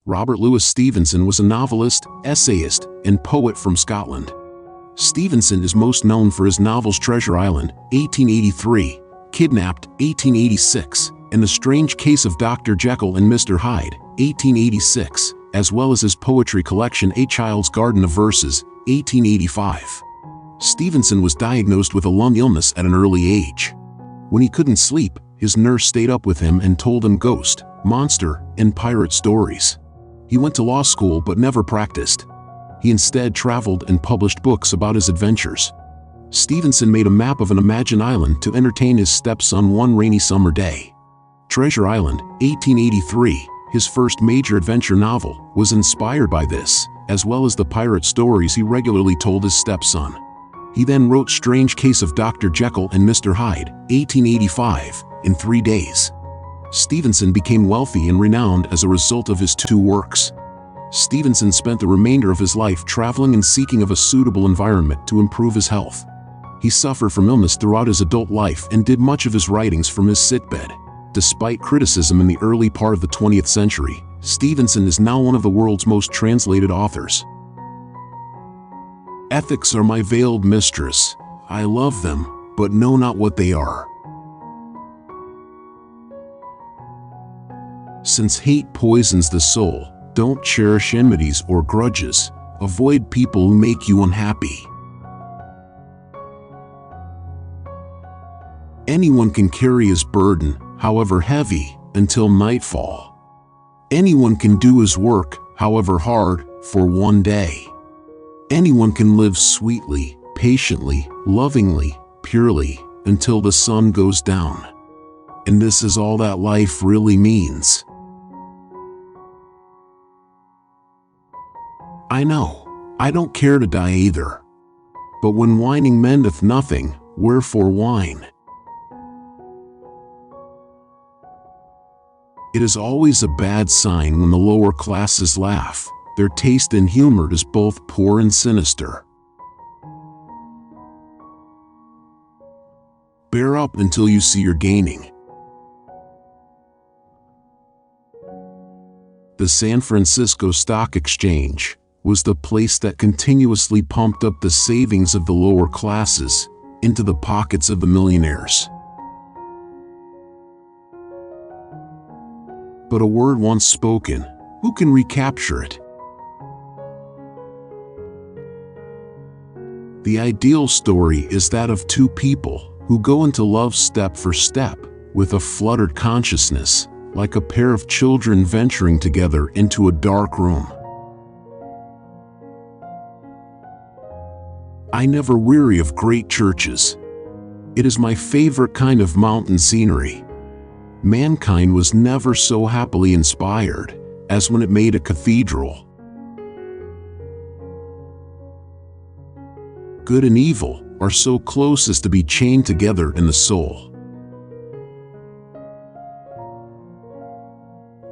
Robert Louis Stevenson was a novelist, essayist, and poet from Scotland. Stevenson is most known for his novels Treasure Island, 1883, Kidnapped, 1886, and The Strange Case of Dr. Jekyll and Mr. Hyde, 1886, as well as his poetry collection A Child's Garden of Verses, 1885. Stevenson was diagnosed with a lung illness at an early age. When he couldn't sleep, his nurse stayed up with him and told him ghost, monster, and pirate stories. He went to law school but never practiced. He instead traveled and published books about his adventures. Stevenson made a map of an imagined island to entertain his stepson one rainy summer day. Treasure Island, 1883, his first major adventure novel, was inspired by this, as well as the pirate stories he regularly told his stepson. He then wrote Strange Case of Dr. Jekyll and Mr. Hyde, 1885, in 3 days. Stevenson became wealthy and renowned as a result of his two works. Stevenson spent the remainder of his life traveling and seeking of a suitable environment to improve his health. He suffered from illness throughout his adult life and did much of his writings from his sickbed. Despite criticism in the early part of the 20th century, Stevenson is now one of the world's most translated authors. Ethics are my veiled mistress. I love them, but know not what they are. Since hate poisons the soul, don't cherish enmities or grudges. Avoid people who make you unhappy. Anyone can carry his burden, however heavy, until nightfall. Anyone can do his work, however hard, for one day. Anyone can live sweetly, patiently, lovingly, purely, until the sun goes down. And this is all that life really means. I know, I don't care to die either. But when whining mendeth nothing, wherefore whine? It is always a bad sign when the lower classes laugh. Their taste in humor is both poor and sinister. Bear up until you see you're gaining. The San Francisco Stock Exchange was the place that continuously pumped up the savings of the lower classes into the pockets of the millionaires. But a word once spoken, who can recapture it? The ideal story is that of two people who go into love step for step, with a fluttered consciousness, like a pair of children venturing together into a dark room. I never weary of great churches. It is my favorite kind of mountain scenery. Mankind was never so happily inspired as when it made a cathedral. Good and evil are so close as to be chained together in the soul.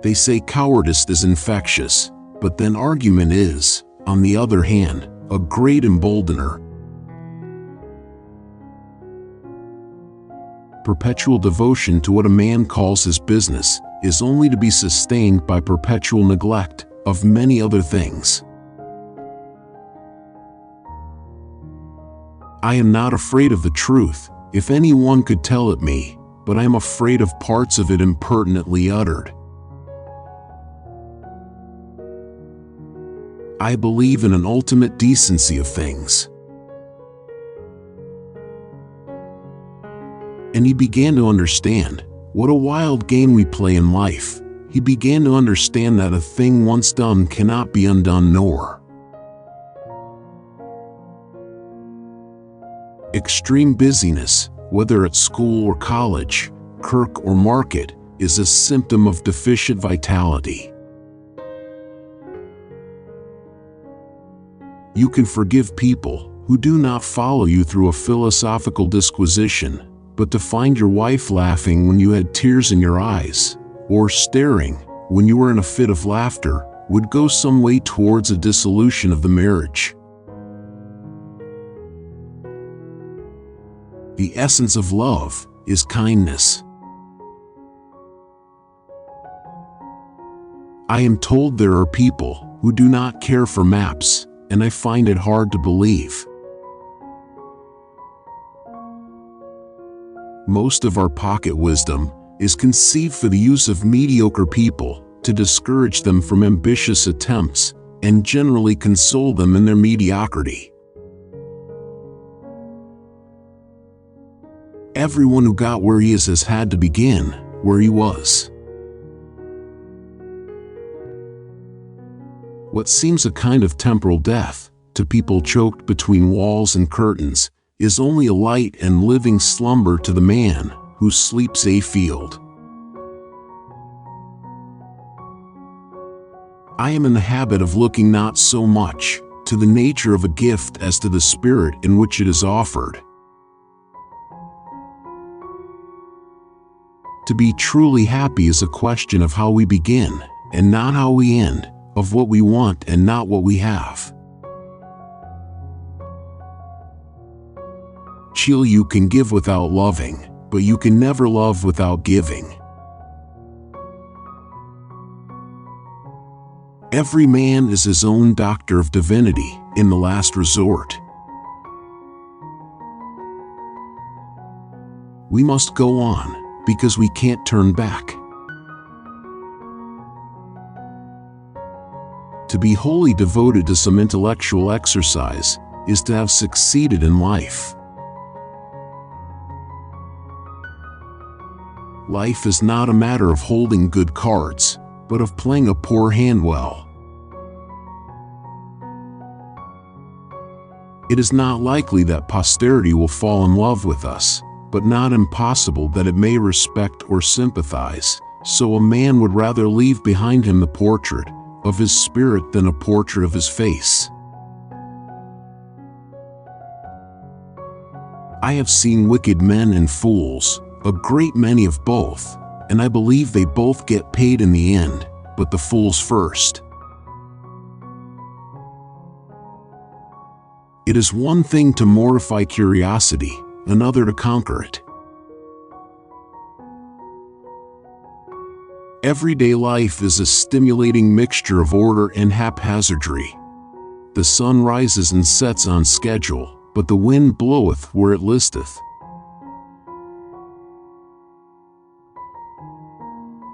They say cowardice is infectious, but then argument is, on the other hand, a great emboldener. Perpetual devotion to what a man calls his business is only to be sustained by perpetual neglect of many other things. I am not afraid of the truth, if anyone could tell it me, but I am afraid of parts of it impertinently uttered. I believe in an ultimate decency of things. And he began to understand what a wild game we play in life. He began to understand that a thing once done cannot be undone nor. Extreme busyness, whether at school or college, kirk or market, is a symptom of deficient vitality. You can forgive people who do not follow you through a philosophical disquisition, but to find your wife laughing when you had tears in your eyes, or staring when you were in a fit of laughter, would go some way towards a dissolution of the marriage. The essence of love is kindness. I am told there are people who do not care for maps, and I find it hard to believe. Most of our pocket wisdom is conceived for the use of mediocre people to discourage them from ambitious attempts and generally console them in their mediocrity. Everyone who got where he is has had to begin where he was. What seems a kind of temporal death to people choked between walls and curtains is only a light and living slumber to the man who sleeps afield. I am in the habit of looking not so much to the nature of a gift as to the spirit in which it is offered. To be truly happy is a question of how we begin and not how we end, of what we want and not what we have. Chill, you can give without loving, but you can never love without giving. Every man is his own doctor of divinity in the last resort. We must go on because we can't turn back. To be wholly devoted to some intellectual exercise is to have succeeded in life. Life is not a matter of holding good cards, but of playing a poor hand well. It is not likely that posterity will fall in love with us, but not impossible that it may respect or sympathize, so a man would rather leave behind him the portrait of his spirit than a portrait of his face. I have seen wicked men and fools, a great many of both, and I believe they both get paid in the end, but the fools first. It is one thing to mortify curiosity, another to conquer it. Everyday life is a stimulating mixture of order and haphazardry. The sun rises and sets on schedule, but the wind bloweth where it listeth.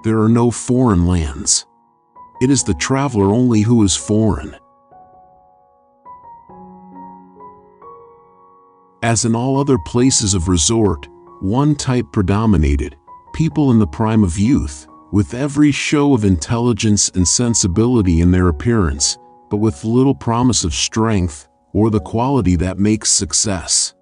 There are no foreign lands. It is the traveler only who is foreign. As in all other places of resort, one type predominated: people in the prime of youth, with every show of intelligence and sensibility in their appearance, but with little promise of strength or the quality that makes success.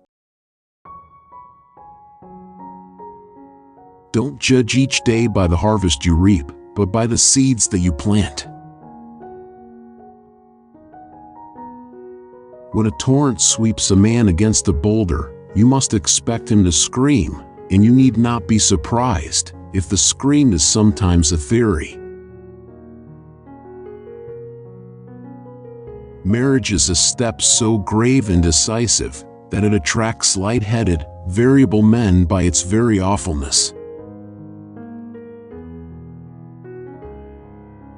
Don't judge each day by the harvest you reap, but by the seeds that you plant. When a torrent sweeps a man against a boulder, you must expect him to scream, and you need not be surprised if the scream is sometimes a theory. Marriage is a step so grave and decisive that it attracts light-headed, variable men by its very awfulness.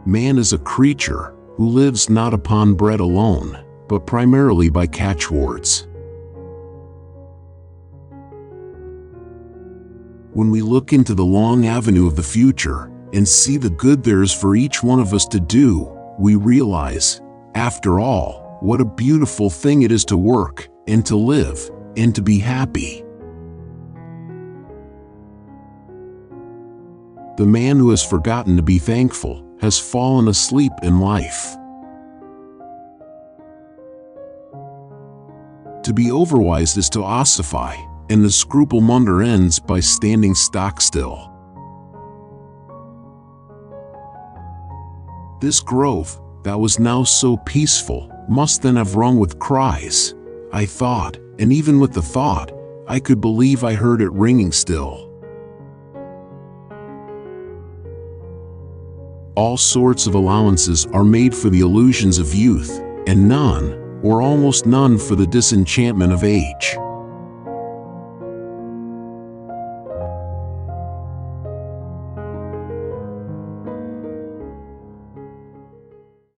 Man is a creature who lives not upon bread alone, but primarily by catchwords. When we look into the long avenue of the future and see the good there is for each one of us to do, we realize, after all, what a beautiful thing it is to work and to live and to be happy. The man who has forgotten to be thankful has fallen asleep in life. To be overwise is to ossify, and the scruple-monger ends by standing stock still. This grove, that was now so peaceful, must then have rung with cries, I thought, and even with the thought, I could believe I heard it ringing still. All sorts of allowances are made for the illusions of youth, and none, or almost none, for the disenchantment of age.